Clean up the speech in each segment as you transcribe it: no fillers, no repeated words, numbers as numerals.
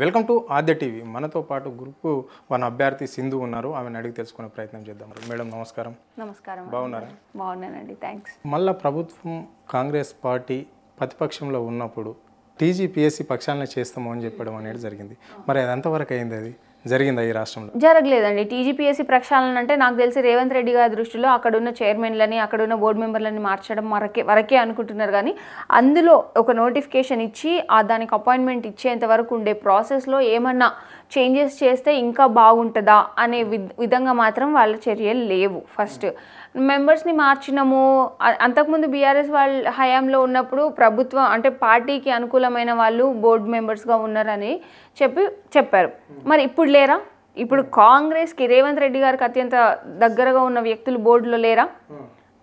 Welcome to Aadya TV. మనతో పాటు group 1 అభ్యర్థి సింధు ఉన్నారు. ఆమెను అడిగి తెలుసుకునే ప్రయత్నం చేద్దాం. మేడం నమస్కారం. నమస్కారం. బాగున్నారా? బాగున్నానండి, థ్యాంక్స్. మళ్ళా ప్రభుత్వం కాంగ్రెస్ పార్టీ ప్రతిపక్షంలో ఉన్నప్పుడు టీజీపీఎస్సీ పక్షాలను చేస్తాము అని చెప్పడం అనేది జరిగింది. మరి అది ఎంతవరకు అయింది? అది జరిగిందా ఈ రాష్ట్రంలో? జరగలేదండి. టీజీపీఎస్సీ ప్రక్షాళన అంటే నాకు తెలిసి రేవంత్ రెడ్డి గారి దృష్టిలో అక్కడున్న చైర్మన్లని అక్కడున్న బోర్డు మెంబర్లని మార్చడం వరకే అనుకుంటున్నారు. కానీ అందులో ఒక నోటిఫికేషన్ ఇచ్చి దానికి అపాయింట్మెంట్ ఇచ్చేంత వరకు ఉండే ప్రాసెస్లో ఏమన్నా చేంజెస్ చేస్తే ఇంకా బాగుంటుందా అనే విధంగా మాత్రం వాళ్ళ చర్యలు లేవు. ఫస్ట్ మెంబర్స్ని మార్చినాము. అంతకుముందు బీఆర్ఎస్ వాళ్ళ హయాంలో ఉన్నప్పుడు ప్రభుత్వం అంటే పార్టీకి అనుకూలమైన వాళ్ళు బోర్డు మెంబర్స్గా ఉన్నారని చెప్పారు. మరి ఇప్పుడు లేరా? ఇప్పుడు కాంగ్రెస్కి రేవంత్ రెడ్డి గారికి అత్యంత దగ్గరగా ఉన్న వ్యక్తులు బోర్డులో లేరా?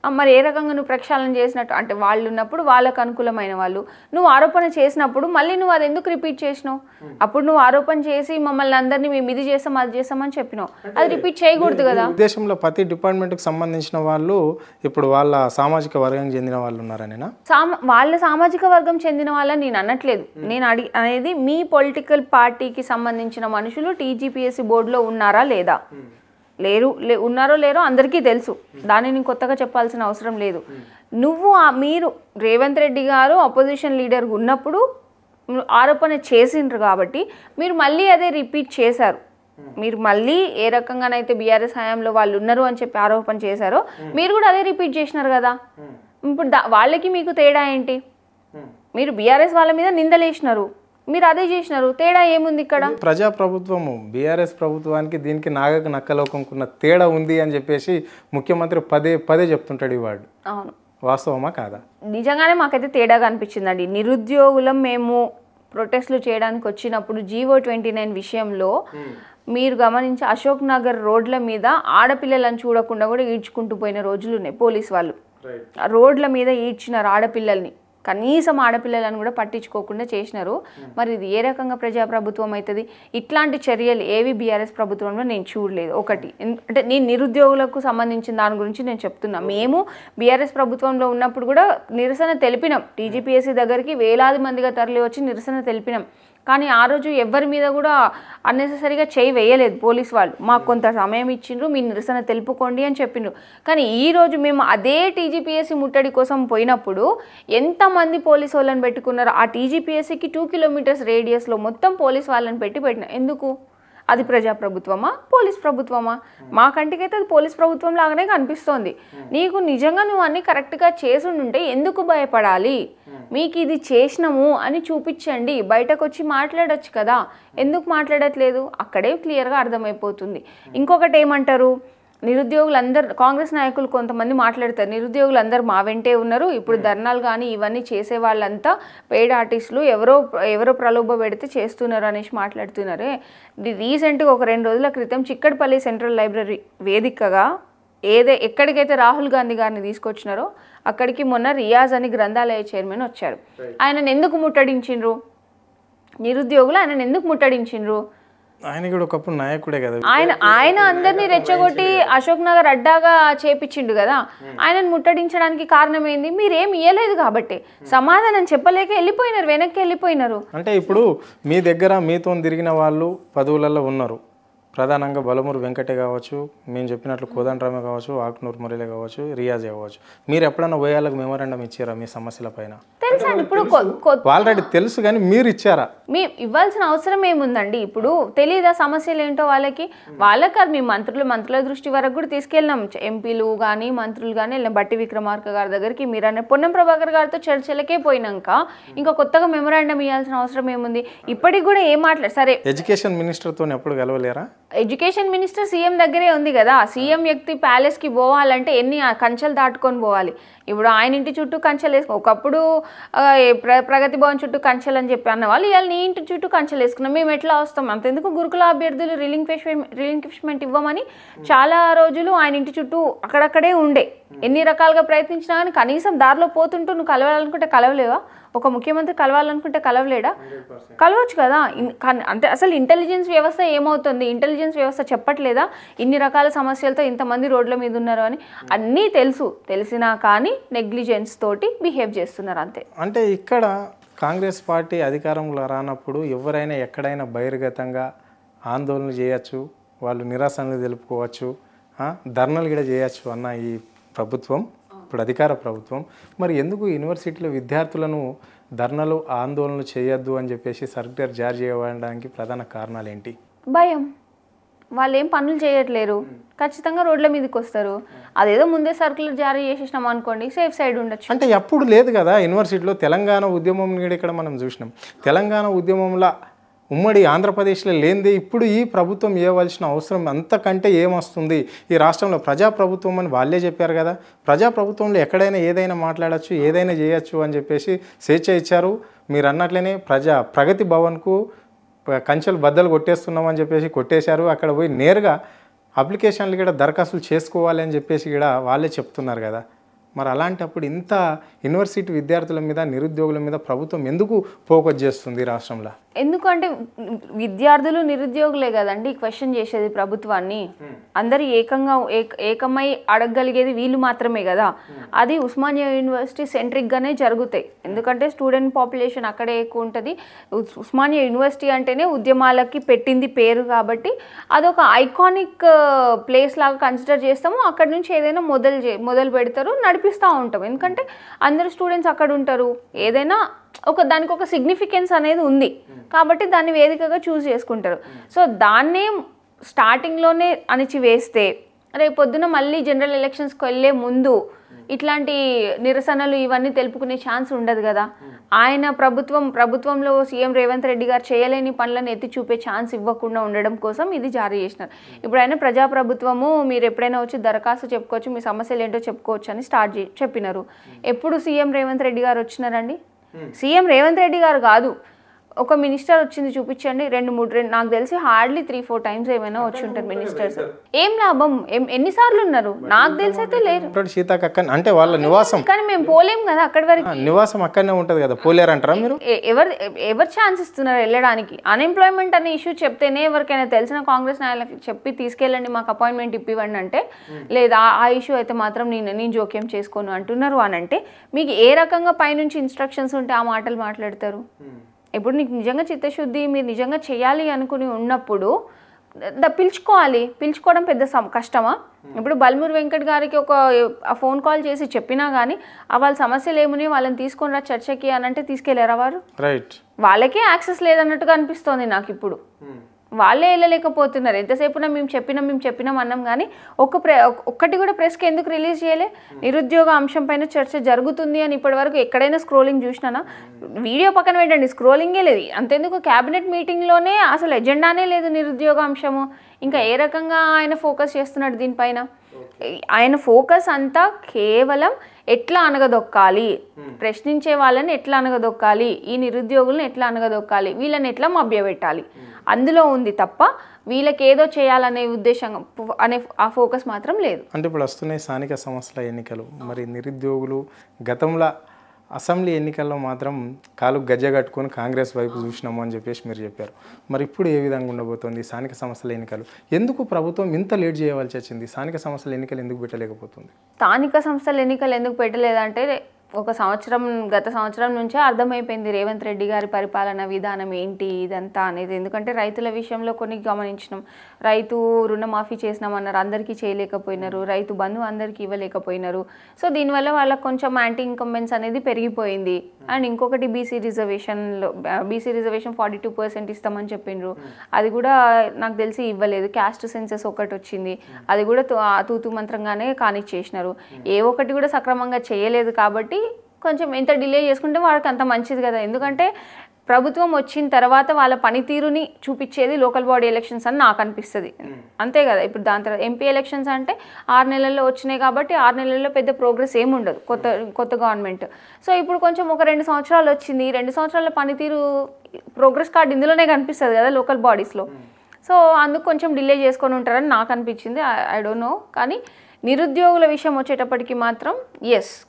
మరి ఏ రకంగా నువ్వు ప్రక్షాళన చేసినట్టు? అంటే వాళ్ళు ఉన్నప్పుడు వాళ్ళకు అనుకూలమైన వాళ్ళు నువ్వు ఆరోపణ చేసినప్పుడు మళ్ళీ నువ్వు అది ఎందుకు రిపీట్ చేసినావు? అప్పుడు నువ్వు ఆరోపణ చేసి మమ్మల్ని అందరినీ మేము ఇది చేస్తాం అది చేస్తామని చెప్పినావు, అది రిపీట్ చేయకూడదు కదా. దేశంలో ప్రతి డిపార్ట్మెంట్కి సంబంధించిన వాళ్ళు ఇప్పుడు వాళ్ళ సామాజిక వర్గానికి చెందిన వాళ్ళు ఉన్నారనేనా? వాళ్ళ సామాజిక వర్గం చెందిన వాళ్ళని నేను అనట్లేదు. నేను అనేది మీ పొలిటికల్ పార్టీకి సంబంధించిన మనుషులు టీజీపీఎస్సీ బోర్డులో ఉన్నారా లేదా? ఉన్నారో లేరో అందరికీ తెలుసు. దాన్ని నేను కొత్తగా చెప్పాల్సిన అవసరం లేదు. మీరు రేవంత్ రెడ్డి గారు అపోజిషన్ లీడర్ ఉన్నప్పుడు ఆరోపణ చేసిండ్రు కాబట్టి మీరు మళ్ళీ అదే రిపీట్ చేశారు. మీరు మళ్ళీ ఏ రకంగానైతే బీఆర్ఎస్ హయాంలో వాళ్ళు ఉన్నారు అని చెప్పి ఆరోపణ చేశారో మీరు కూడా అదే రిపీట్ చేసినారు కదా. ఇప్పుడు వాళ్ళకి మీకు తేడా ఏంటి? మీరు బీఆర్ఎస్ వాళ్ళ మీద నిందలేసినారు, మీరు అదే చేసినారు. తేడా ఏముంది ఇక్కడ? ప్రజాప్రభుత్వము బీఆర్ఎస్ ప్రభుత్వానికి దీనికి నాగక నక్కలోకంకున్న తేడా ఉంది అని చెప్పేసి ముఖ్యమంత్రి పదే చెప్తుంటాడు ఈ వాడు. అవును, వాస్తవమా కాదా? నిజంగానే మాకైతే తేడాగా అనిపించిందండి. నిరుద్యోగులం మేము ప్రొటెస్ట్లు చేయడానికి వచ్చినప్పుడు GO29 విషయంలో మీరు గమనించి అశోక్ నగర్ రోడ్ల మీద ఆడపిల్లలను చూడకుండా కూడా ఈడ్చుకుంటూ పోయిన రోజులు ఉన్నాయి. పోలీస్ వాళ్ళు రోడ్ల మీద ఈడ్చినారు ఆడపిల్లల్ని, కనీసం ఆడపిల్లలను కూడా పట్టించుకోకుండా చేసినారు. మరి ఇది ఏ రకంగా ప్రజాప్రభుత్వం అవుతుంది? ఇట్లాంటి చర్యలు ఏవి బీఆర్ఎస్ ప్రభుత్వంలో నేను చూడలేదు. ఒకటి అంటే నేను నిరుద్యోగులకు సంబంధించిన దాని గురించి నేను చెప్తున్నా. మేము బీఆర్ఎస్ ప్రభుత్వంలో ఉన్నప్పుడు కూడా నిరసన తెలిపినాం. టీజీపీఎస్సీ దగ్గరికి వేలాది మందిగా తరలి వచ్చి నిరసన తెలిపినాం. కానీ ఆ రోజు ఎవరి మీద కూడా అన్నెసెసరీగా చేయి వేయలేదు పోలీస్ వాళ్ళు. మాకు కొంత సమయం ఇచ్చిండ్రు, మీ నిరసన తెలుపుకోండి అని చెప్పిండ్రు. కానీ ఈరోజు మేము అదే టీజీపీఎస్సీ ముట్టడి కోసం పోయినప్పుడు ఎంతమంది పోలీసు వాళ్ళని పెట్టుకున్నారు? ఆ టీజీపీఎస్సీకి 2 కిలోమీటర్స్ రేడియస్లో మొత్తం పోలీస్ వాళ్ళని పెట్టిన ఎందుకు? అది ప్రజాప్రభుత్వమా పోలీస్ ప్రభుత్వమా? మా కంటికైతే అది పోలీస్ ప్రభుత్వం లాగానే కనిపిస్తోంది. నీకు నిజంగా నువ్వు అన్నీ కరెక్ట్గా చేసుంటే ఎందుకు భయపడాలి? మీకు ఇది చేసినాము అని చూపించండి, బయటకు వచ్చి మాట్లాడొచ్చు కదా. ఎందుకు మాట్లాడట్లేదు? అక్కడే క్లియర్గా అర్థమైపోతుంది. ఇంకొకటి ఏమంటారు, నిరుద్యోగులందరూ కాంగ్రెస్ నాయకులు కొంతమంది మాట్లాడతారు, నిరుద్యోగులందరూ మా వెంటే ఉన్నారు, ఇప్పుడు ధర్నాలు కానీ ఇవన్నీ చేసే వాళ్ళంతా పెయిడ్ ఆర్టిస్టులు, ఎవరో ప్రలోభ పెడితే చేస్తున్నారు అనేసి మాట్లాడుతున్నారే. రీసెంట్గా ఒక 2 రోజుల క్రితం చిక్కడపల్లి సెంట్రల్ లైబ్రరీ వేదికగా ఎక్కడికైతే రాహుల్ గాంధీ గారిని తీసుకొచ్చినారో అక్కడికి మొన్న రియాజ్ అని గ్రంథాలయ చైర్మన్ వచ్చారు. ఆయనను ఎందుకు ముట్టడించిండ్రు? నిరుద్యోగులు ఆయనను ఎందుకు ముట్టడించిండ్రు? ఆయన కూడా ఒకప్పుడు నాయకుడే కదా. ఆయన అందరినీ రెచ్చగొట్టి అశోక్ నగర్ అడ్డాగా చేపించిండు కదా. ఆయనను ముట్టడించడానికి కారణం ఏంది? మీరేం ఇయ్యలేదు కాబట్టి సమాధానం చెప్పలేక వెళ్ళిపోయినారు, వెనక్కి వెళ్ళిపోయినారు. అంటే ఇప్పుడు మీ దగ్గర మీతో తిరిగిన వాళ్ళు పదవులలో ఉన్నారు. ప్రధానంగా బలమూరు వెంకటే కావచ్చు, మేము చెప్పినట్లు కోదండరామే కావచ్చు, ఆకునూరు మురళి కావచ్చు, రియాజ్ కావచ్చు. మీరు ఎప్పుడన్నా పోయాలకు మెమోరాండం ఇచ్చారా మీ సమస్యల పైన? తెలుసా? ఇప్పుడు ఆల్రెడీ తెలుసు, కానీ మీరు ఇచ్చారా? మీ ఇవ్వాల్సిన అవసరం ఏముందండి? ఇప్పుడు తెలీదా సమస్యలు ఏంటో వాళ్ళకి? కాదు, మీ మంత్రుల దృష్టి వరకు కూడా తీసుకెళ్ళినాం. ఎంపీలు కానీ మంత్రులు కానీ వెళ్ళినాం. బట్టి విక్రమార్క గారి దగ్గరికి, మీరు పొన్నం ప్రభాకర్ గారితో చర్చలకే పోయినాక ఇంకా కొత్తగా మెమోరాండం ఇవ్వాల్సిన అవసరం ఏముంది? ఇప్పటికి కూడా ఏం మాట్లాడు? సరే, ఎడ్యుకేషన్ మినిస్టర్తో ఎప్పుడు కలవలేరా? ఎడ్యుకేషన్ మినిస్టర్ సీఎం దగ్గరే ఉంది కదా. సీఎం వ్యక్తి ప్యాలెస్కి పోవాలంటే ఎన్ని కంచెలు దాటుకొని పోవాలి? ఇప్పుడు ఆయన ఇంటి చుట్టూ కంచెలు వేసుకుని, ఒకప్పుడు ప్రగతి భవన్ చుట్టూ కంచెలు అని చెప్పి అన్నవాళ్ళు ఇవాళ నీ ఇంటి చుట్టూ కంచెలు వేసుకున్నాం. మేము ఎట్లా వస్తాం? అంతెందుకు గురుకుల అభ్యర్థులు రిలింక్విష్మెంట్ ఇవ్వమని చాలా రోజులు ఆయన ఇంటి చుట్టూ అక్కడక్కడే ఉండే. ఎన్ని రకాలుగా ప్రయత్నించినా కానీ కనీసం దారిలో పోతుంటూ నువ్వు కలవాలనుకుంటే కలవలేవా? ఒక ముఖ్యమంత్రి కలవాలనుకుంటే కలవలేడా? కలవచ్చు కదా. అంటే అసలు ఇంటెలిజెన్స్ వ్యవస్థ ఏమవుతుంది? ఇంటెలిజెన్స్ వ్యవస్థ చెప్పట్లేదా ఇన్ని రకాల సమస్యలతో ఇంతమంది రోడ్ల మీద ఉన్నారు అని? అన్నీ తెలిసినా కానీ నెగ్లిజెన్స్ తోటి బిహేవ్ చేస్తున్నారు అంతే. అంటే ఇక్కడ కాంగ్రెస్ పార్టీ అధికారంలో రానప్పుడు ఎవరైనా ఎక్కడైనా బహిర్గతంగా ఆందోళన చేయొచ్చు, వాళ్ళు నిరసనలు తెలుపుకోవచ్చు, ధర్నాలు కూడా చేయొచ్చు అన్న ఈ ప్రభుత్వం, ఇప్పుడు అధికార ప్రభుత్వం, మరి ఎందుకు యూనివర్సిటీలో విద్యార్థులను ధర్నాలు ఆందోళనలు చేయొద్దు అని చెప్పేసి సర్క్యులర్ జారీ చేయడానికి ప్రధాన కారణాలు ఏంటి? భయం. వాళ్ళు ఏం పనులు చేయట్లేరు, ఖచ్చితంగా రోడ్ల మీదకి వస్తారు. అదేదో ముందే సర్కులర్ జారీ చేసేసినాం అనుకోండి, సేఫ్ సైడ్ ఉండొచ్చు. అంటే ఎప్పుడు లేదు కదా యూనివర్సిటీలో. తెలంగాణ ఉద్యమం ఇక్కడ మనం చూసినాం. తెలంగాణ ఉద్యమంలో ఉమ్మడి ఆంధ్రప్రదేశ్లో లేనిదే ఇప్పుడు ఈ ప్రభుత్వం ఇవ్వవలసిన అవసరం అంతకంటే ఏమొస్తుంది? ఈ రాష్ట్రంలో ప్రజాప్రభుత్వం అని వాళ్ళే చెప్పారు కదా. ప్రజాప్రభుత్వంలో ఎక్కడైనా ఏదైనా మాట్లాడచ్చు, ఏదైనా చేయొచ్చు అని చెప్పేసి స్వేచ్ఛ ఇచ్చారు. మీరు అన్నట్లనే ప్రగతి భవన్కు కంచెలు బద్దలు కొట్టేస్తున్నామని చెప్పేసి కొట్టేశారు. అక్కడ పోయి నేరుగా అప్లికేషన్లు కూడా దరఖాస్తులు చేసుకోవాలి అని చెప్పేసి కూడా వాళ్ళే చెప్తున్నారు కదా. మరి అలాంటప్పుడు ఇంత యూనివర్సిటీ విద్యార్థుల మీద, నిరుద్యోగుల మీద ప్రభుత్వం ఎందుకు ఫోకస్ చేస్తుంది రాష్ట్రంలో? ఎందుకంటే విద్యార్థులు నిరుద్యోగులే కదండి క్వశ్చన్ చేసేది ప్రభుత్వాన్ని. అందరు ఏకమై అడగగలిగేది వీళ్ళు మాత్రమే కదా. అది ఉస్మానియా యూనివర్సిటీ సెంట్రిక్గానే జరుగుతాయి. ఎందుకంటే స్టూడెంట్ పాపులేషన్ అక్కడే ఎక్కువ ఉంటుంది. ఉస్మానియా యూనివర్సిటీ అంటేనే ఉద్యమాలకి పెట్టింది పేరు కాబట్టి అదొక ఐకానిక్ ప్లేస్ లాగా కన్సిడర్ చేస్తాము. అక్కడి నుంచి ఏదైనా మొదలు పెడతారు, నడిపిస్తూ ఉంటాం. ఎందుకంటే అందరు స్టూడెంట్స్ అక్కడ ఉంటారు. ఏదైనా దానికి ఒక సిగ్నిఫికెన్స్ అనేది ఉంది కాబట్టి దాన్ని వేదికగా చూస్ చేసుకుంటారు. సో దాన్నే స్టార్టింగ్లోనే అణిచివేస్తే రేపొద్దున మళ్ళీ జనరల్ ఎలక్షన్స్కి వెళ్ళే ముందు ఇట్లాంటి నిరసనలు ఇవన్నీ తెలుపుకునే ఛాన్స్ ఉండదు కదా. ఆయన ప్రభుత్వంలో సీఎం రేవంత్ రెడ్డి గారు చేయలేని పనులను ఎత్తి చూపే ఛాన్స్ ఇవ్వకుండా ఉండడం కోసం ఇది జారీ చేసినారు. ఇప్పుడు ఆయన ప్రజాప్రభుత్వము, మీరు ఎప్పుడైనా వచ్చి దరఖాస్తు చెప్పుకోవచ్చు, మీ సమస్యలు ఏంటో చెప్పుకోవచ్చు అని చెప్పినారు. ఎప్పుడు సీఎం రేవంత్ రెడ్డి గారు వచ్చినారండి? సీఎం రేవంత్ రెడ్డి గారు కాదు, ఒక మినిస్టర్ వచ్చింది చూపించండి. 2-3 నాకు తెలిసి హార్డ్లీ 3-4 టైమ్స్ ఏమైనా వచ్చి ఉంటారు మినిస్టర్స్. ఏం లాభం? ఎన్నిసార్లు ఉన్నారు? నాకు తెలిసి అయితే లేరు. అంటే వాళ్ళ నివాసం, కానీ మేము పోలేం కదా అక్కడి వరకు. నివాసం అక్కడనే ఉంటది కదా, పోలేరంటారా మీరు? ఎవరు ఛాన్స్ ఇస్తున్నారు వెళ్ళడానికి? అన్ఎంప్లాయ్మెంట్ అనే ఇష్యూ చెప్తేనే ఎవరికైనా తెలిసిన కాంగ్రెస్ నాయకులకు చెప్పి తీసుకెళ్ళండి, మాకు అపాయింట్మెంట్ ఇప్పివ్వండి అంటే, లేదా ఆ ఇష్యూ అయితే మాత్రం నేను జోక్యం చేసుకోను అంటున్నారు అని అంటే, మీకు ఏ రకంగా పైనుంచి ఇన్స్ట్రక్షన్స్ ఉంటే ఆ మాటలు మాట్లాడతారు? ఇప్పుడు నీకు నిజంగా చిత్తశుద్ధి, మీరు నిజంగా చేయాలి అనుకుని ఉన్నప్పుడు పిలుచుకోవడం పెద్ద కష్టమా? ఇప్పుడు బల్మూరి వెంకట్ గారికి ఒక ఫోన్ కాల్ చేసి చెప్పినా కానీ వాళ్ళ సమస్యలు ఏముని వాళ్ళని తీసుకొని రా చర్చకి అని అంటే తీసుకెళ్లారా వారు? రైట్. వాళ్ళకే యాక్సెస్ లేదన్నట్టుగా అనిపిస్తోంది నాకు ఇప్పుడు. వాళ్ళే వెళ్ళలేకపోతున్నారు. ఎంతసేపు మేము చెప్పినాం అన్నాం కానీ ఒక్కటి కూడా ప్రెస్కి ఎందుకు రిలీజ్ చేయలే? నిరుద్యోగ అంశం పైన చర్చ జరుగుతుంది అని ఇప్పటి వరకు ఎక్కడైనా స్క్రోలింగ్ చూసినానా? వీడియో పక్కన పెట్టండి, స్క్రోలింగే లేదు. అంతెందుకు క్యాబినెట్ మీటింగ్లోనే అసలు ఎజెండానే లేదు నిరుద్యోగ అంశము. ఇంకా ఏ రకంగా ఆయన ఫోకస్ చేస్తున్నాడు దీనిపైన? ఆయన ఫోకస్ అంతా కేవలం ఎట్లా అనగదొక్కాలి, ప్రశ్నించే వాళ్ళని ఎట్లా అనగదొక్కాలి, ఈ నిరుద్యోగులను ఎట్లా అనగదొక్కాలి, వీళ్ళని ఎట్లా మభ్యపెట్టాలి, అందులో ఉంది తప్ప వీళ్ళకి ఏదో చేయాలనే ఉద్దేశం అనే ఆ ఫోకస్ మాత్రం లేదు. అంటే ఇప్పుడు వస్తున్నాయి స్థానిక సంస్థల ఎన్నికలు. మరి నిరుద్యోగులు గతంలో అసెంబ్లీ ఎన్నికల్లో మాత్రం కాలు గజ్జగట్టుకొని కాంగ్రెస్ వైపు చూసినాము అని చెప్పేసి మీరు చెప్పారు. మరి ఇప్పుడు ఏ విధంగా ఉండబోతోంది స్థానిక సంస్థల ఎన్నికలు? ఎందుకు ప్రభుత్వం ఇంత లేట్ చేయవలసి వచ్చింది? స్థానిక సంస్థల ఎన్నికలు ఎందుకు పెట్టలేకపోతుంది? స్థానిక సంస్థల ఎన్నికలు ఎందుకు పెట్టలేదంటే గత సంవత్సరం నుంచే అర్థమైపోయింది రేవంత్ రెడ్డి గారి పరిపాలన విధానం ఏంటి ఇదంతా అనేది. ఎందుకంటే రైతుల విషయంలో కొన్ని గమనించినాం. రైతు రుణమాఫీ చేసినామన్నారు, అందరికీ చేయలేకపోయినారు. రైతు బంధు అందరికీ ఇవ్వలేకపోయినారు. సో దీనివల్ల వాళ్ళకి కొంచెం యాంటీ ఇన్కంబెన్స్ అనేది పెరిగిపోయింది. అండ్ ఇంకొకటి బీసీ రిజర్వేషన్ 42% ఇస్తామని చెప్పిండ్రు. అది కూడా నాకు తెలిసి ఇవ్వలేదు. క్యాస్ట్ సెన్సెస్ ఒకటి వచ్చింది, అది కూడా తూతు మంత్రంగానే కానిచ్చేసినారు. ఏ ఒక్కటి కూడా సక్రమంగా చేయలేదు. కాబట్టి కొంచెం ఎంత డిలే చేసుకుంటే వాళ్ళకి అంత మంచిది కదా. ఎందుకంటే ప్రభుత్వం వచ్చిన తర్వాత వాళ్ళ పనితీరుని చూపించేది లోకల్ బాడీ ఎలక్షన్స్ అని నాకు అనిపిస్తుంది. అంతే కదా. ఇప్పుడు దాని తర్వాత ఎంపీ ఎలక్షన్స్ అంటే 6 నెలల్లో వచ్చినాయి కాబట్టి 6 నెలల్లో పెద్ద ప్రోగ్రెస్ ఏమి ఉండదు కొత్త గవర్నమెంట్. సో ఇప్పుడు కొంచెం ఒక 2 సంవత్సరాలు వచ్చింది, 2 సంవత్సరాల పనితీరు ప్రోగ్రెస్ కార్డు ఇందులోనే కనిపిస్తుంది కదా లోకల్ బాడీస్లో. సో అందుకు కొంచెం డిలే చేసుకొని ఉంటారని నాకు అనిపించింది. I don't know. కానీ నిరుద్యోగుల విషయం వచ్చేటప్పటికి మాత్రం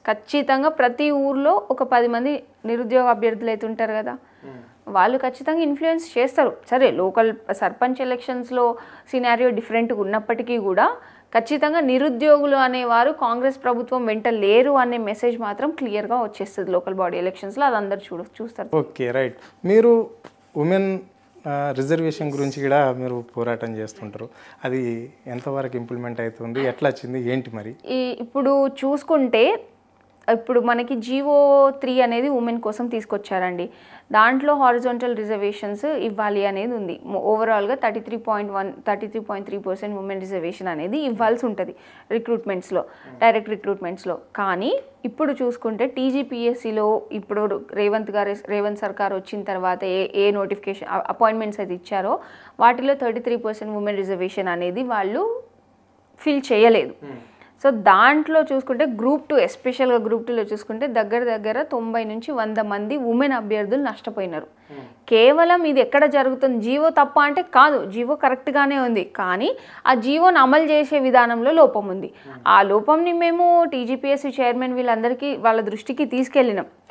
ఖచ్చితంగా ప్రతి ఊర్లో ఒక 10 మంది నిరుద్యోగ అభ్యర్థులు అయితే ఉంటారు కదా, వాళ్ళు ఖచ్చితంగా ఇన్ఫ్లుయెన్స్ చేస్తారు. సరే లోకల్ సర్పంచ్ ఎలక్షన్స్లో సినారియో డిఫరెంట్గా ఉన్నప్పటికీ కూడా ఖచ్చితంగా నిరుద్యోగులు అనేవారు కాంగ్రెస్ ప్రభుత్వం వెంట లేరు అనే మెసేజ్ మాత్రం క్లియర్గా వచ్చేస్తుంది లోకల్ బాడీ ఎలక్షన్స్లో. అది అందరు చూస్తారు. Okay, right. మీరు ఉమెన్ రిజర్వేషన్ గురించి కూడా మీరు పోరాటం చేస్తుంటారు. అది ఎంతవరకు ఇంప్లిమెంట్ అవుతుంది, ఎట్లా వచ్చింది, ఏంటి మరి? ఇప్పుడు చూసుకుంటే ఇప్పుడు మనకి జీవో 3 అనేది ఉమెన్ కోసం తీసుకొచ్చారండి. దాంట్లో హారిజాంటల్ రిజర్వేషన్స్ ఇవ్వాలి అనేది ఉంది. ఓవరాల్గా 33.3% ఉమెన్ రిజర్వేషన్ అనేది ఇవ్వాల్సి ఉంటుంది రిక్రూట్మెంట్స్లో, డైరెక్ట్ రిక్రూట్మెంట్స్లో. కానీ ఇప్పుడు చూసుకుంటే టీజీపీఎస్సీలో ఇప్పుడు రేవంత్ సర్కార్ వచ్చిన తర్వాత ఏ నోటిఫికేషన్ అపాయింట్మెంట్స్ అయితే ఇచ్చారో వాటిలో 33% ఉమెన్ రిజర్వేషన్ అనేది వాళ్ళు ఫిల్ చేయలేదు. సో దాంట్లో చూసుకుంటే గ్రూప్ 2, ఎస్పెషల్గా గ్రూప్ 2లో చూసుకుంటే దగ్గర 90 నుంచి 100 మంది ఉమెన్ అభ్యర్థులు నష్టపోయినారు. కేవలం ఇది ఎక్కడ జరుగుతుంది, జీవో తప్ప అంటే కాదు, జీవో కరెక్ట్గానే ఉంది, కానీ ఆ జీవోని అమలు చేసే విధానంలో లోపం ఉంది. ఆ లోపంని మేము టీజీపీఎస్సీ చైర్మన్ వీళ్ళందరికీ వాళ్ళ దృష్టికి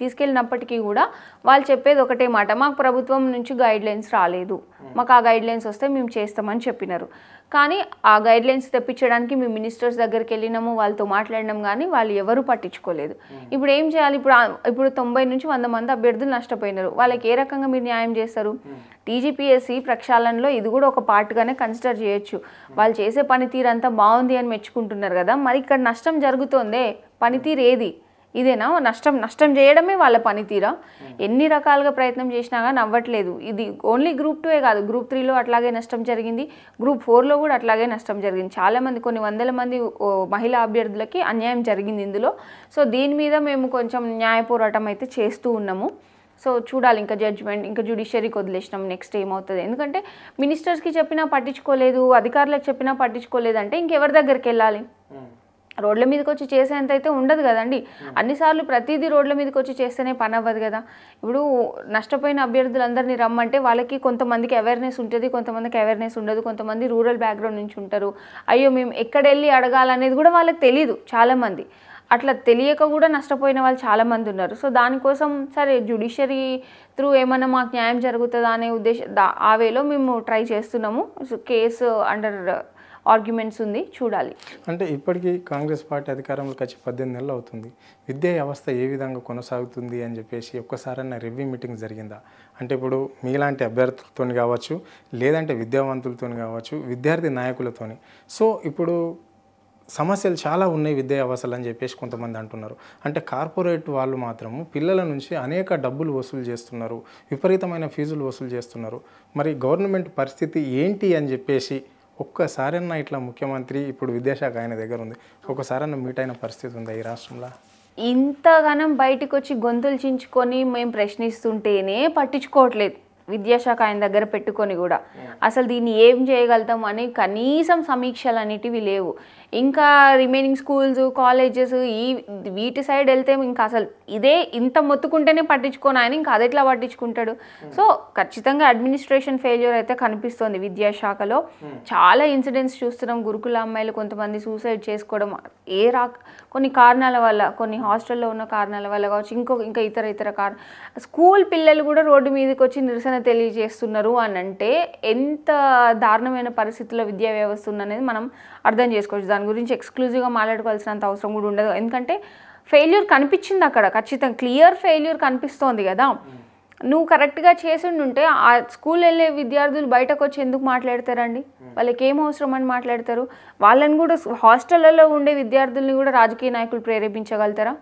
తీసుకెళ్ళినప్పటికీ కూడా వాళ్ళు చెప్పేది ఒకటే మాట, మాకు ప్రభుత్వం నుంచి గైడ్లైన్స్ రాలేదు, మాకు ఆ గైడ్లైన్స్ వస్తే మేము చేస్తామని చెప్పినారు. కానీ ఆ గైడ్లైన్స్ తెప్పించడానికి మేము మినిస్టర్స్ దగ్గరికి వెళ్ళినాము, వాళ్ళతో మాట్లాడినాం, కానీ వాళ్ళు ఎవరు పట్టించుకోలేదు. ఇప్పుడు ఏం చేయాలి? ఇప్పుడు 90 నుంచి 100 మంది అభ్యర్థులు నష్టపోయినారు. వాళ్ళకి ఏ రకంగా మీరు న్యాయం చేస్తారు? టీజీపీఎస్సీ ప్రక్షాళనలో ఇది కూడా ఒక పార్ట్గానే కన్సిడర్ చేయొచ్చు. వాళ్ళు చేసే పనితీరు అంతా బాగుంది అని మెచ్చుకుంటున్నారు కదా, మరి ఇక్కడ నష్టం జరుగుతోందే, పనితీరు ఏది? ఇదేనా నష్టం చేయడమే వాళ్ళ పనితీరా? ఎన్ని రకాలుగా ప్రయత్నం చేసినా కానీ అవ్వట్లేదు. ఇది ఓన్లీ గ్రూప్ 2 కాదు, గ్రూప్ 3లో అట్లాగే నష్టం జరిగింది, గ్రూప్ 4లో కూడా అట్లాగే నష్టం జరిగింది. చాలామంది, కొన్ని వందల మంది మహిళా అభ్యర్థులకి అన్యాయం జరిగింది ఇందులో. సో దీని మీద మేము కొంచెం న్యాయ పోరాటం అయితే చేస్తూ ఉన్నాము. సో చూడాలి, ఇంకా జడ్జ్మెంట్, ఇంకా జ్యుడిషియరీకి వదిలేసినాం, నెక్స్ట్ ఏమవుతుంది. ఎందుకంటే మినిస్టర్స్కి చెప్పినా పట్టించుకోలేదు, అధికారులకు చెప్పినా పట్టించుకోలేదు అంటే ఇంకెవరి దగ్గరికి వెళ్ళాలి? రోడ్ల మీదకి వచ్చి చేసేంత అయితే ఉండదు కదండి. అన్నిసార్లు ప్రతిదీ రోడ్ల మీదకి వచ్చి చేస్తేనే పని అవ్వదు కదా. ఇప్పుడు నష్టపోయిన అభ్యర్థులందరినీ రమ్మంటే వాళ్ళకి కొంతమందికి అవేర్నెస్ ఉంటుంది, కొంతమందికి అవేర్నెస్ ఉండదు, కొంతమంది రూరల్ బ్యాక్గ్రౌండ్ నుంచి ఉంటారు. అయ్యో మేము ఎక్కడ వెళ్ళి అడగాలనేది కూడా వాళ్ళకి తెలియదు చాలామంది. అట్లా తెలియక కూడా నష్టపోయిన వాళ్ళు చాలామంది ఉన్నారు. సో దానికోసం సరే జ్యుడిషియరీ త్రూ ఏమన్నా మాకు న్యాయం జరుగుతుందా అనే ఆ వేలో మేము ట్రై చేస్తున్నాము. సో కేసు అండర్ ఆర్గ్యుమెంట్స్ ఉంది, చూడాలి. అంటే ఇప్పటికీ కాంగ్రెస్ పార్టీ అధికారంలోకి వచ్చి 18 నెలలు అవుతుంది. విద్యా వ్యవస్థ ఏ విధంగా కొనసాగుతుంది అని చెప్పేసి ఒక్కసారైనా రివ్యూ మీటింగ్ జరిగిందా? అంటే ఇప్పుడు మీలాంటి అభ్యర్థులతో కావచ్చు, లేదంటే విద్యావంతులతో కావచ్చు, విద్యార్థి నాయకులతో. సో ఇప్పుడు సమస్యలు చాలా ఉన్నాయి విద్యా వ్యవస్థలు అని చెప్పేసి కొంతమంది అంటున్నారు. అంటే కార్పొరేట్ వాళ్ళు మాత్రము పిల్లల నుంచి అనేక డబ్బులు వసూలు చేస్తున్నారు, విపరీతమైన ఫీజులు వసూలు చేస్తున్నారు. మరి గవర్నమెంట్ పరిస్థితి ఏంటి అని చెప్పేసి ఒక్కసారన్నా ఇట్లా ముఖ్యమంత్రి, ఇప్పుడు విద్యాశాఖ ఆయన దగ్గర ఉంది, ఒక్కసారన్నా మీట్ అయిన పరిస్థితి ఉందా ఈ రాష్ట్రంలో? ఇంతగానం బయటకు వచ్చి గొంతులు చించుకొని మేము ప్రశ్నిస్తుంటేనే పట్టించుకోవట్లేదు. విద్యాశాఖ ఆయన దగ్గర పెట్టుకొని కూడా అసలు దీన్ని ఏం చేయగలుగుతాం అని కనీసం సమీక్షలు అనేటివి లేవు. ఇంకా రిమైనింగ్ స్కూల్స్, కాలేజెస్ వీటి సైడ్ వెళ్తే ఇంకా అసలు ఇదే ఇంత మొత్తుకుంటేనే పట్టించుకొని ఆయన ఇంకా అది ఎట్లా పట్టించుకుంటాడు? సో ఖచ్చితంగా అడ్మినిస్ట్రేషన్ ఫెయిల్యూర్ అయితే కనిపిస్తోంది విద్యాశాఖలో. చాలా ఇన్సిడెంట్స్ చూస్తున్నాం. గురుకుల అమ్మాయిలు కొంతమంది సూసైడ్ చేసుకోవడం కొన్ని కారణాల వల్ల, కొన్ని హాస్టల్లో ఉన్న కారణాల వల్ల కావచ్చు, ఇంకా ఇతర స్కూల్ పిల్లలు కూడా రోడ్డు మీదకి వచ్చి నిరసన తెలియజేస్తున్నారు అని అంటే ఎంత దారుణమైన పరిస్థితుల్లో విద్యా వ్యవస్థ ఉందనేది మనం అర్థం చేసుకోవచ్చు. దాని గురించి ఎక్స్క్లూజివ్గా మాట్లాడుకోవాల్సినంత అవసరం కూడా ఉండదు. ఎందుకంటే ఫెయిల్యూర్ కనిపించింది అక్కడ, ఖచ్చితంగా క్లియర్ ఫెయిల్యూర్ కనిపిస్తోంది కదా. నువ్వు కరెక్ట్గా చేసి ఉంటే ఆ స్కూల్ వెళ్ళే విద్యార్థులు బయటకు వచ్చి ఎందుకు మాట్లాడతారండి? వాళ్ళకి ఏం అవసరం అని మాట్లాడతారు? వాళ్ళని కూడా హాస్టళ్లలో ఉండే విద్యార్థుల్ని కూడా రాజకీయ నాయకులు ప్రేరేపించగలుగుతారా?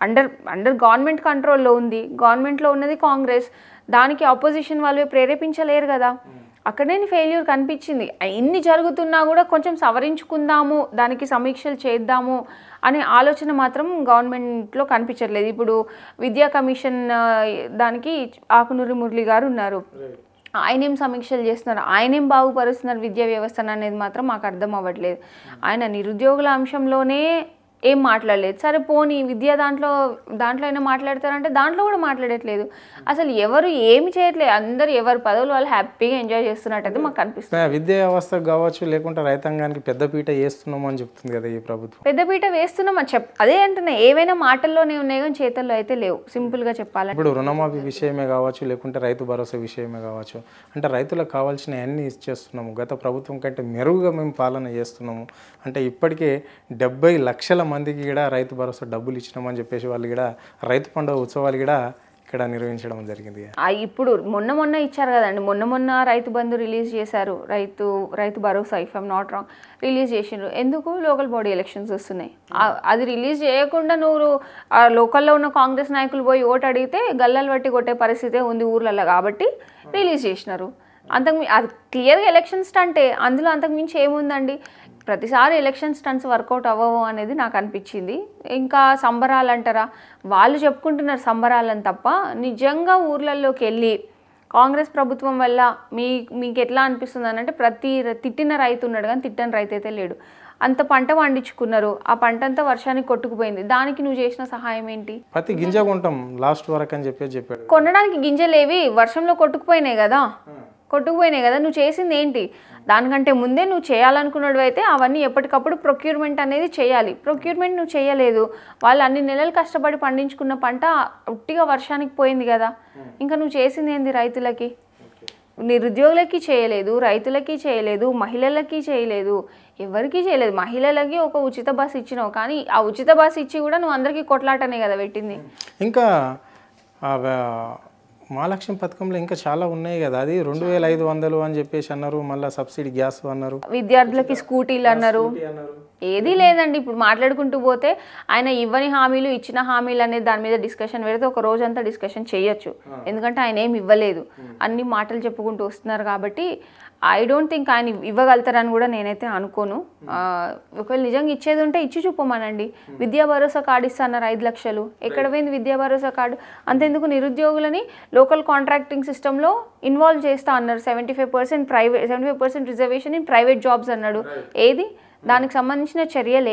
అండర్ గవర్నమెంట్ కంట్రోల్లో ఉంది, గవర్నమెంట్లో ఉన్నది కాంగ్రెస్, దానికి ఆపోజిషన్ వాళ్ళు ప్రేరేపించలేరు కదా. అక్కడే ఫెయిల్యూర్ కనిపించింది. ఇన్ని జరుగుతున్నా కూడా కొంచెం సవరించుకుందాము, దానికి సమీక్షలు చేద్దాము అనే ఆలోచన మాత్రం గవర్నమెంట్లో కనిపించట్లేదు. ఇప్పుడు విద్యా కమిషన్ దానికి ఆకునూరి మురళి గారు ఉన్నారు, ఆయనేం సమీక్షలు చేస్తున్నారు, ఆయనేం బాగుపరుస్తున్నారు విద్యా వ్యవస్థను అనేది మాత్రం మాకు అర్థం అవ్వట్లేదు. ఆయన నిరుద్యోగుల అంశంలోనే ఏం మాట్లాడలేదు. సరే పోనీ విద్య దాంట్లో అయినా మాట్లాడతారంటే దాంట్లో కూడా మాట్లాడట్లేదు. అసలు ఎవరు ఏమి చేయట్లేదు, అందరు ఎవరి పదవులు వాళ్ళు హ్యాపీగా ఎంజాయ్ చేస్తున్నట్టయితే మాకు అనిపిస్తుంది. విద్యా వ్యవస్థకు కావచ్చు, లేకుంటే రైతాంగానికి పెద్దపీట వేస్తున్నాము అని చెప్తుంది కదా ఈ ప్రభుత్వం. పెద్దపీట వేస్తున్నాం అని అదే అంటున్నా, ఏవైనా మాటల్లోనే ఉన్నాయి కానీ చేతల్లో అయితే లేవు. సింపుల్గా చెప్పాలంటే ఇప్పుడు రుణమాఫీ విషయమే కావచ్చు, లేకుంటే రైతు భరోసా విషయమే కావచ్చు, అంటే రైతులకు కావాల్సిన అన్ని ఇచ్చేస్తున్నాము. గత ప్రభుత్వం కంటే మెరుగుగా మేము పాలన చేస్తున్నాము. అంటే ఇప్పటికే 70 లక్షల మందికి కూడా రైతు భరోసా డబ్బులు ఇచ్చినామని చెప్పేసి వాళ్ళు కూడా రైతు పండుగ ఉత్సవాలు కూడా ఇక్కడ నిర్వహించడం జరిగింది. ఇప్పుడు మొన్న ఇచ్చారు కదండి, మొన్న రైతు బంధు రిలీజ్ చేశారు, Rythu Bharosa if I'm not wrong release చేసిండ్రు. ఎందుకు? లోకల్ బాడీ ఎలక్షన్స్ వస్తున్నాయి. అది రిలీజ్ చేయకుండా నువ్వు లోకల్లో ఉన్న కాంగ్రెస్ నాయకులు పోయి ఓటు అడిగితే గల్లలు పట్టి కొట్టే పరిస్థితే ఉంది ఊర్లలో, కాబట్టి రిలీజ్ చేసినారు. అది క్లియర్గా ఎలక్షన్ స్టంటే, అందులో అంతకుమించి ఏముందండి? ప్రతిసారి ఎలక్షన్ స్టంట్స్ వర్కౌట్ అవ్వవు అనేది నాకు అనిపించింది. ఇంకా సంబరాలు అంటారా, వాళ్ళు చెప్పుకుంటున్నారు సంబరాలని తప్ప నిజంగా ఊర్లలోకి వెళ్ళి కాంగ్రెస్ ప్రభుత్వం వల్ల మీకు ఎట్లా అనిపిస్తుంది అని అంటే, తిట్టిన రైతు ఉన్నాడు కానీ తిట్టని రైతు అయితే లేడు. అంత పంట పండించుకున్నారు, ఆ పంట అంతా వర్షానికి కొట్టుకుపోయింది. దానికి నువ్వు చేసిన సహాయం ఏంటి? ప్రతి గింజ కొంటాం లాస్ట్ వరకు అని చెప్పాడు. కొనడానికి గింజలేవి వర్షంలో కొట్టుకుపోయినాయి కదా, నువ్వు చేసింది ఏంటి? దానికంటే ముందే నువ్వు చేయాలనుకున్నాడు అయితే అవన్నీ ఎప్పటికప్పుడు ప్రొక్యూర్మెంట్ అనేది చేయాలి. ప్రొక్యూర్మెంట్ నువ్వు చేయలేదు. వాళ్ళు అన్ని నెలలు కష్టపడి పండించుకున్న పంట ఉట్టిగా వర్షానికి పోయింది కదా. ఇంకా నువ్వు చేసింది ఏంది? రైతులకి, నిరుద్యోగులకి చేయలేదు, రైతులకి చేయలేదు, మహిళలకి చేయలేదు, ఎవరికి చేయలేదు. మహిళలకి ఒక ఉచిత బస్సు ఇచ్చినావు, కానీ ఆ ఉచిత బస్సు ఇచ్చి కూడా నువ్వు అందరికీ కొట్లాటనే కదా పెట్టింది. ఇంకా మహాలక్ష్మి పథకంలో ఇంకా చాలా ఉన్నాయి కదా, అది 2500 అని చెప్పేసి అన్నారు, మళ్ళీ సబ్సిడీ గ్యాస్ అన్నారు, విద్యార్థులకి స్కూటీలు అన్నారు. ఏదీ లేదండి. ఇప్పుడు మాట్లాడుకుంటూ పోతే ఆయన ఇవ్వని హామీలు ఇచ్చిన హామీలు అనేది దాని మీద డిస్కషన్ పెడితే ఒక రోజంతా డిస్కషన్ చేయొచ్చు. ఎందుకంటే ఆయన ఏమి ఇవ్వలేదు, అన్ని మాటలు చెప్పుకుంటూ వస్తున్నారు. కాబట్టి ఐ డోంట్ థింక్ ఆయన ఇవ్వగలుగుతారని కూడా నేనైతే అనుకోను. ఒకవేళ నిజంగా ఇచ్చేది ఉంటే ఇచ్చి చూపమనండి. విద్యా భరోసా కార్డు ఇస్తున్నారు 5 లక్షలు, ఎక్కడ పోయింది విద్యా భరోసా కార్డు? అంతెందుకు నిరుద్యోగులని లోకల్ కాంట్రాక్టింగ్ సిస్టంలో ఇన్వాల్వ్ చేస్తా అన్నారు. 75% రిజర్వేషన్ ఇన్ ప్రైవేట్ జాబ్స్ అన్నాడు. ఏది? దానికి సంబంధించిన చర్యలు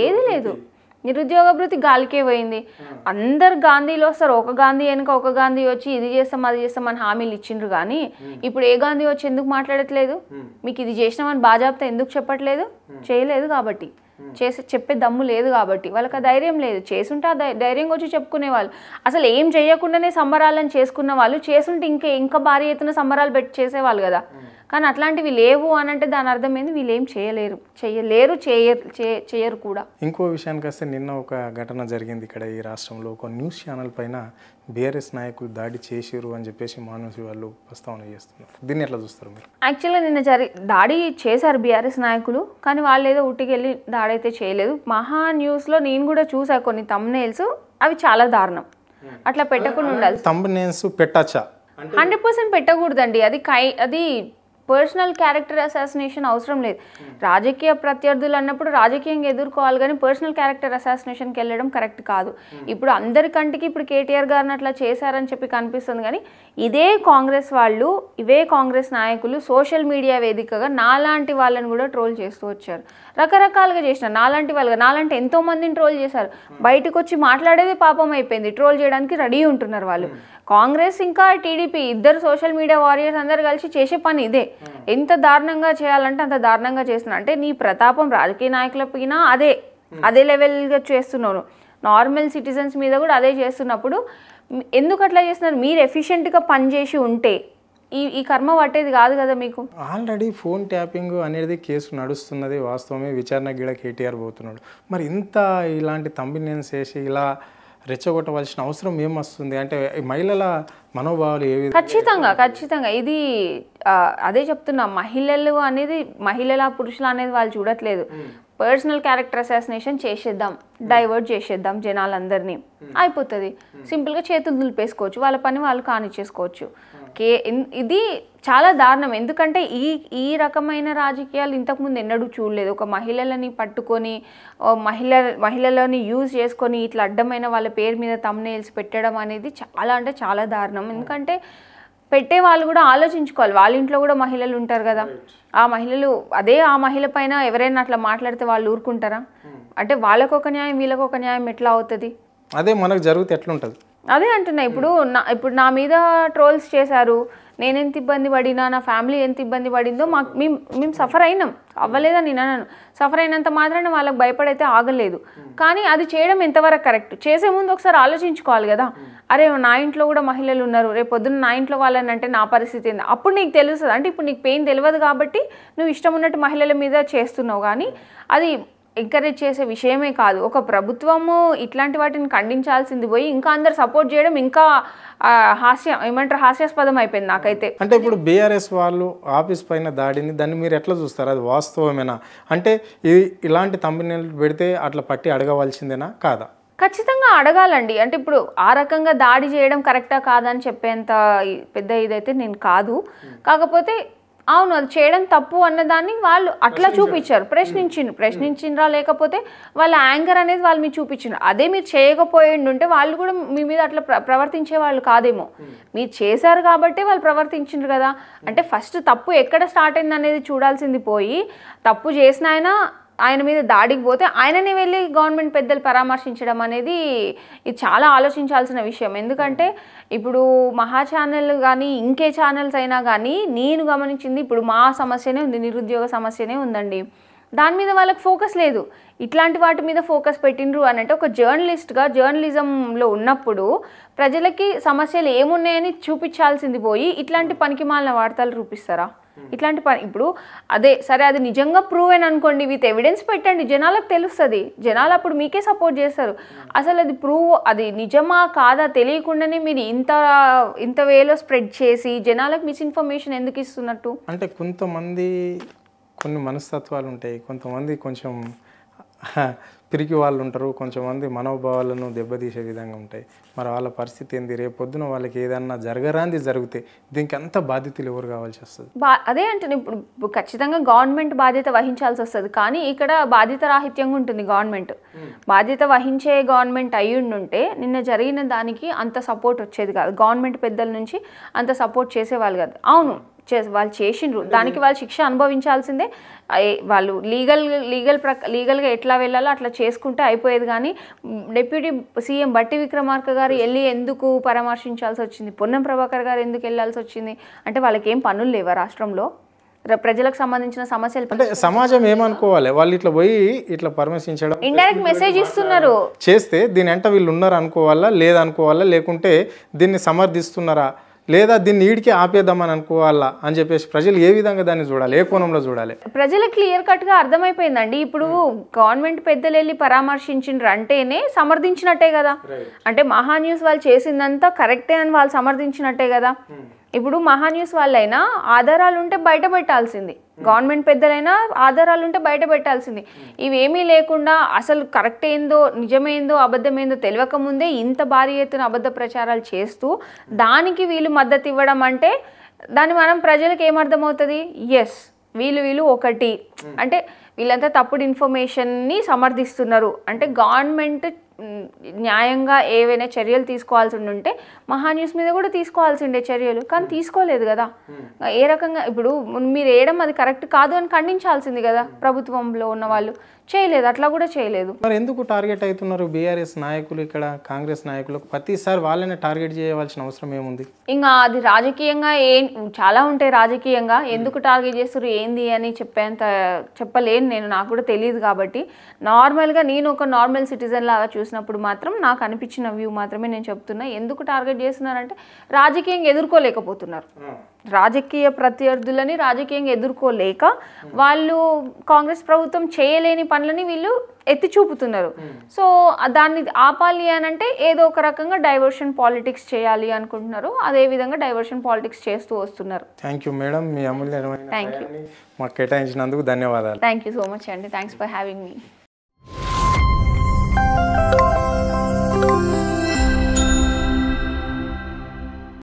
ఏది లేదు. నిరుద్యోగ భృతి గాలికే పోయింది. అందరు గాంధీలు వస్తారు, ఒక గాంధీ వెనుక ఒక గాంధీ వచ్చి ఇది చేస్తాం అది చేస్తాం అని హామీలు ఇచ్చిండ్రు. కానీ ఇప్పుడు ఏ గాంధీ వచ్చి ఎందుకు మాట్లాడట్లేదు? మీకు ఇది చేసినామని బాజాబ్తా ఎందుకు చెప్పట్లేదు? చేయలేదు కాబట్టి, చెప్పే దమ్ము లేదు కాబట్టి, వాళ్ళకి ఆ ధైర్యం లేదు. చేసుంటే ఆ ధైర్యంగా వచ్చి చెప్పుకునేవాళ్ళు. అసలు ఏం చేయకుండానే సంబరాలను చేసుకున్న వాళ్ళు చేసుంటే ఇంకా భారీ ఎత్తున సంబరాలు చేసేవాళ్ళు కదా. కానీ అట్లాంటివి లేవు అని అంటే దాని అర్థం ఏంది? వీళ్ళు ఏం చేయరు కూడా. ఇంకో విషయానికి వస్తే నిన్న ఒక ఘటన జరిగింది ఇక్కడ ఈ రాష్ట్రంలో. ఒక న్యూస్ ఛానల్ పైన బీఆర్ఎస్ నాయకులు దాడి చేసిరు అని చెప్పేసి మానసి వాళ్ళు ప్రస్తావన చేస్తున్నారు. దీన్ని ఎట్లా చూస్తారు మీరు? యాక్చువల్గా నిన్న దాడి చేశారు బీఆర్ఎస్ నాయకులు, కానీ వాళ్ళు ఏదో ఉట్టికెళ్ళి దాడి అయితే చేయలేదు. మహా న్యూస్లో నేను కూడా చూసా కొన్ని థంబ్నెయిల్స్, అవి చాలా దారుణం. అట్లా పెట్టకుండా ఉండాలి. థంబ్నెయిల్స్ పెట్టచ్చా? 100% పెట్టకూడదండి. అది పర్సనల్ క్యారెక్టర్ అసాసినేషన్ అవసరం లేదు. రాజకీయ ప్రత్యర్థులు అన్నప్పుడు రాజకీయంగా ఎదుర్కోవాలి, కానీ పర్సనల్ క్యారెక్టర్ అసాసినేషన్కి వెళ్ళడం కరెక్ట్ కాదు. ఇప్పుడు అందరికంటికి ఇప్పుడు కేటీఆర్ గారిని అట్లా చేశారని చెప్పి కనిపిస్తుంది, కానీ ఇదే కాంగ్రెస్ నాయకులు సోషల్ మీడియా వేదికగా నాలాంటి వాళ్ళని కూడా ట్రోల్ చేస్తూ వచ్చారు. రకరకాలుగా చేసినారు. నాలాంటి ఎంతో మందిని ట్రోల్ చేశారు. బయటకు వచ్చి మాట్లాడేది పాపం అయిపోయింది, ట్రోల్ చేయడానికి రెడీ ఉంటున్నారు వాళ్ళు. కాంగ్రెస్ ఇంకా టీడీపీ ఇద్దరు సోషల్ మీడియా వారియర్స్ అందరు కలిసి చేసే పని ఇదే. ఎంత దారుణంగా చేయాలంటే అంత దారుణంగా చేస్తున్నా. అంటే నీ ప్రతాపం రాజకీయ నాయకులపైన అదే లెవెల్గా చేస్తున్నారు, నార్మల్ సిటిజన్స్ మీద కూడా అదే చేస్తున్నప్పుడు ఎందుకు అట్లా చేస్తున్నారు? మీరు ఎఫిషియెంట్గా పనిచేసి ఉంటే ఈ కర్మ పట్టేది కాదు కదా మీకు. ఆల్రెడీ ఫోన్ ట్యాపింగ్ అనేది కేసు నడుస్తున్నది వాస్తవమే, విచారణ గిడ కేటీఆర్ పోతున్నాడు. మరి ఇంత ఇలాంటి థంబ్నెయిల్స్ వేసి ఇలా రెచ్చగొట్టవలసిన అవసరం ఏమొస్తుంది? అంటే మహిళల మనోభావాలు ఏ విధంగా? ఖచ్చితంగా ఇది అదే చెప్తున్నా. మహిళల పురుషులు అనేది వాళ్ళు చూడట్లేదు. పర్సనల్ క్యారెక్టర్ అసాసినేషన్ చేసేద్దాం, డైవర్ట్ చేసేద్దాం జనాలందరినీ, అయిపోతుంది. సింపుల్గా చేతులు దులిపేసుకోవచ్చు, వాళ్ళ పని వాళ్ళు కానిచ్చేసుకోవచ్చు. ఇది చాలా దారుణం. ఎందుకంటే ఈ రకమైన రాజకీయాలు ఇంతకుముందు ఎన్నడూ చూడలేదు. ఒక మహిళలని పట్టుకొని మహిళలని యూజ్ చేసుకొని ఇట్లా అడ్డమైన వాళ్ళ పేరు మీద థంబ్నెయిల్స్ పెట్టడం అనేది చాలా అంటే చాలా దారుణం. ఎందుకంటే పెట్టే వాళ్ళు కూడా ఆలోచించుకోవాలి. వాళ్ళ ఇంట్లో కూడా మహిళలు ఉంటారు కదా, ఆ మహిళలు ఆ మహిళ పైన ఎవరైనా అట్లా మాట్లాడితే వాళ్ళు ఊరుకుంటారా? అంటే వాళ్ళకు ఒక న్యాయం వీళ్ళకు ఒక న్యాయం ఎట్లా అవుతుంది? అదే మనకు జరిగితే ఎట్లుంటుంది? అదే అంటున్నా. ఇప్పుడు నా మీద ట్రోల్స్ చేశారు, నేను ఎంత ఇబ్బంది పడినా, నా ఫ్యామిలీ ఎంత ఇబ్బంది పడిందో మేము సఫర్ అయినాం, అవ్వలేదని నేను అన్నాను. సఫర్ అయినంత మాత్రాన వాళ్ళకి భయపడైతే ఆగలేదు. కానీ అది చేయడం ఎంతవరకు కరెక్ట్? చేసే ముందు ఒకసారి ఆలోచించుకోవాలి కదా. అరే నా ఇంట్లో కూడా మహిళలు ఉన్నారు, రేపు పొద్దున్న నా ఇంట్లో వాళ్ళని అంటే నా పరిస్థితి ఏంది? అప్పుడు నీకు తెలుస్తుంది. అంటే ఇప్పుడు నీకు పెయిన్ తెలియదు కాబట్టి నువ్వు ఇష్టం ఉన్నట్టు మహిళల మీద చేస్తున్నావు. కానీ అది ఎంకరేజ్ చేసే విషయమే కాదు. ఒక ప్రభుత్వము ఇట్లాంటి వాటిని ఖండించాల్సింది పోయి ఇంకా అందరు సపోర్ట్ చేయడం ఇంకా హాస్యాస్పదం అయిపోయింది నాకైతే. అంటే ఇప్పుడు బీఆర్ఎస్ వాళ్ళు ఆఫీస్ పైన దాన్ని మీరు ఎట్లా చూస్తారు? అది వాస్తవమేనా? అంటే ఇలాంటి థంబ్నెయిల్ పెడితే అట్లా పట్టి అడగవలసిందేనా కాదా? ఖచ్చితంగా అడగాలండి. అంటే ఇప్పుడు ఆ రకంగా దాడి చేయడం కరెక్టా కాదా అని చెప్పేంత పెద్ద ఇదైతే నేను కాదు. కాకపోతే అవును అది చేయడం తప్పు అన్నదాన్ని వాళ్ళు అట్లా చూపించారు, ప్రశ్నించిండ్రా లేకపోతే వాళ్ళ యాంగర్ అనేది వాళ్ళు మీరు చూపించారు. అదే మీరు చేయకపోయిండుంటే వాళ్ళు కూడా మీ మీద అట్లా ప్రవర్తించే వాళ్ళు కాదేమో. మీరు చేశారు కాబట్టి వాళ్ళు ప్రవర్తించిండ్రు కదా. అంటే ఫస్ట్ తప్పు ఎక్కడ స్టార్ట్ అయింది అనేది చూడాల్సింది పోయి, తప్పు చేసిన ఆయన మీద దాడికి పోతే ఆయనని వెళ్ళి గవర్నమెంట్ పెద్దలు పరామర్శించడం అనేది ఇది చాలా ఆలోచించాల్సిన విషయం. ఎందుకంటే ఇప్పుడు మహా ఛానల్ కానీ ఇంకే ఛానల్స్ అయినా కానీ నేను గమనించింది ఇప్పుడు మా సమస్యనే ఉంది, నిరుద్యోగ సమస్యనే ఉందండి. దాని మీద వాళ్ళకి ఫోకస్ లేదు. ఇట్లాంటి వాటి మీద ఫోకస్ పెట్టిండ్రు అని అంటే ఒక జర్నలిస్ట్గా జర్నలిజంలో ఉన్నప్పుడు ప్రజలకి సమస్యలు ఏమున్నాయని చూపించాల్సింది పోయి ఇట్లాంటి పనికిమాలిన వార్తలు చూపిస్తారా? ఇట్లాంటి పని ఇప్పుడు అదే సరే అది నిజంగా ప్రూవ్ అని అనుకోండి, విత్ ఎవిడెన్స్ పెట్టండి, జనాలకు తెలుస్తుంది. జనాలు అప్పుడు మీకే సపోర్ట్ చేస్తారు. అసలు అది అది నిజమా కాదా తెలియకుండానే మీరు ఇంత వేలో స్ప్రెడ్ చేసి జనాలకు మిస్ఇన్ఫర్మేషన్ ఎందుకు ఇస్తున్నట్టు? అంటే కొంతమంది కొన్ని మనస్తత్వాలు ఉంటాయి, కొంతమంది కొంచెం పిరికి వాళ్ళు ఉంటారు, కొంచెంమంది మనోభావాలను దెబ్బతీసే విధంగా ఉంటాయి. మరి వాళ్ళ పరిస్థితి ఏంది? రేపు పొద్దున వాళ్ళకి ఏదన్నా జరగరాంది జరిగితే దీనికి అంత బాధ్యతలు ఎవరు కావాల్సి వస్తుంది? అదే అంటే ఇప్పుడు ఖచ్చితంగా గవర్నమెంట్ బాధ్యత వహించాల్సి వస్తుంది. కానీ ఇక్కడ బాధ్యత రాహిత్యంగా ఉంటుంది గవర్నమెంట్. బాధ్యత వహించే గవర్నమెంట్ అయ్యుండుంటే నిన్న జరిగిన దానికి అంత సపోర్ట్ వచ్చేది కాదు, గవర్నమెంట్ పెద్దల నుంచి అంత సపోర్ట్ చేసేవాళ్ళు కాదు. అవును వాళ్ళు చేసిండ్రు, దానికి వాళ్ళు శిక్ష అనుభవించాల్సిందే. వాళ్ళు లీగల్గా ఎట్లా వెళ్ళాలో అట్లా చేసుకుంటే అయిపోయేది. కానీ డిప్యూటీ సీఎం బట్టి విక్రమార్క గారు వెళ్ళి ఎందుకు పరామర్శించాల్సి వచ్చింది? పొన్నం ప్రభాకర్ గారు ఎందుకు వెళ్ళాల్సి వచ్చింది? అంటే వాళ్ళకి ఏం పనులు లేవా రాష్ట్రంలో? ప్రజలకు సంబంధించిన సమస్యలు అంటే సమాజం ఏమనుకోవాలి? వాళ్ళు ఇట్లా పోయి ఇట్లా పరామర్శించడం ఇండైరెక్ట్ మెసేజ్ ఇస్తున్నారు. చేస్తే దీని వెంట వీళ్ళు ఉన్నారు అనుకోవాలా, లేదనుకోవాలా, లేకుంటే దీన్ని సమర్థిస్తున్నారా, లేదా దీన్ని ఈడికి ఆపేద్దామని అనుకోవాలా అని చెప్పేసి ప్రజలు ఏ విధంగా దాన్ని చూడాలి, ఏ కోణంలో చూడాలి? ప్రజలకు క్లియర్ కట్గా అర్థమైపోయిందండి. ఇప్పుడు గవర్నమెంట్ పెద్దలు వెళ్ళి పరామర్శించిండ్రు అంటేనే సమర్థించినట్టే కదా. అంటే మహా న్యూస్ వాళ్ళు చేసిందంతా కరెక్టే అని వాళ్ళు సమర్థించినట్టే కదా. ఇప్పుడు మహా న్యూస్ వాళ్ళైనా ఆధారాలు ఉంటే బయట పెట్టాల్సింది, గవర్నమెంట్ పెద్దలైనా ఆధారాలు ఉంటే బయట పెట్టాల్సింది. ఇవేమీ లేకుండా అసలు కరెక్ట్ ఏందో నిజమేందో అబద్ధమేందో తెలియక ముందే ఇంత భారీ ఎత్తున అబద్ధ ప్రచారాలు చేస్తూ దానికి వీళ్ళు మద్దతు ఇవ్వడం అంటే దాన్ని మనం ప్రజలకు ఏమర్థమవుతుంది? ఎస్ వీళ్ళు ఒకటి అంటే వీళ్ళంతా తప్పుడు ఇన్ఫర్మేషన్ని సమర్థిస్తున్నారు. అంటే గవర్నమెంట్ న్యాయంగా ఏవైనా చర్యలు తీసుకోవాల్సి ఉంటే మహా న్యూస్ మీద కూడా తీసుకోవాల్సి ఉండే చర్యలు, కానీ తీసుకోలేదు కదా. ఏ రకంగా ఇప్పుడు మీరు వేయడం అది కరెక్ట్ కాదు అని ఖండించాల్సింది కదా. ప్రభుత్వంలో ఉన్న వాళ్ళు చేయలేదు, అట్లా కూడా చేయలేదు. మరి ఎందుకు టార్గెట్ అవుతున్నారు బీఆర్ఎస్ నాయకులు? ఇక్కడ కాంగ్రెస్ నాయకులకు ప్రతిసారి వాళ్ళని టార్గెట్ చేయవలసిన అవసరం ఏముంది? ఇంకా అది రాజకీయంగా చాలా ఉంటాయి. రాజకీయంగా ఎందుకు టార్గెట్ చేస్తారు ఏంది అని చెప్పలేను నేను, నాకు కూడా తెలియదు. కాబట్టి నార్మల్గా నేను ఒక నార్మల్ సిటిజన్ లాగా చూసినప్పుడు మాత్రం నాకు అనిపించిన వ్యూ మాత్రమే నేను చెప్తున్నా. ఎందుకు టార్గెట్ చేస్తున్నారంటే రాజకీయంగా ఎదుర్కోలేకపోతున్నారు. రాజకీయ ప్రత్యర్థులని రాజకీయంగా ఎదుర్కోలేక వాళ్ళు కాంగ్రెస్ ప్రభుత్వం చేయలేని పనులని వీళ్ళు ఎత్తి చూపుతున్నారు. సో దాన్ని ఆపాలి అని అంటే ఏదో ఒక రకంగా డైవర్షన్ పాలిటిక్స్ చేయాలి అనుకుంటున్నారు. అదే విధంగా డైవర్షన్ పాలిటిక్స్ చేస్తూ వస్తున్నారు. థ్యాంక్ యూ మేడం, మీ అమూల్యమైన మాకు కేటాయించినందుకు ధన్యవాదాలు. థ్యాంక్ యూ సో మచ్ అండి. Thanks for having me.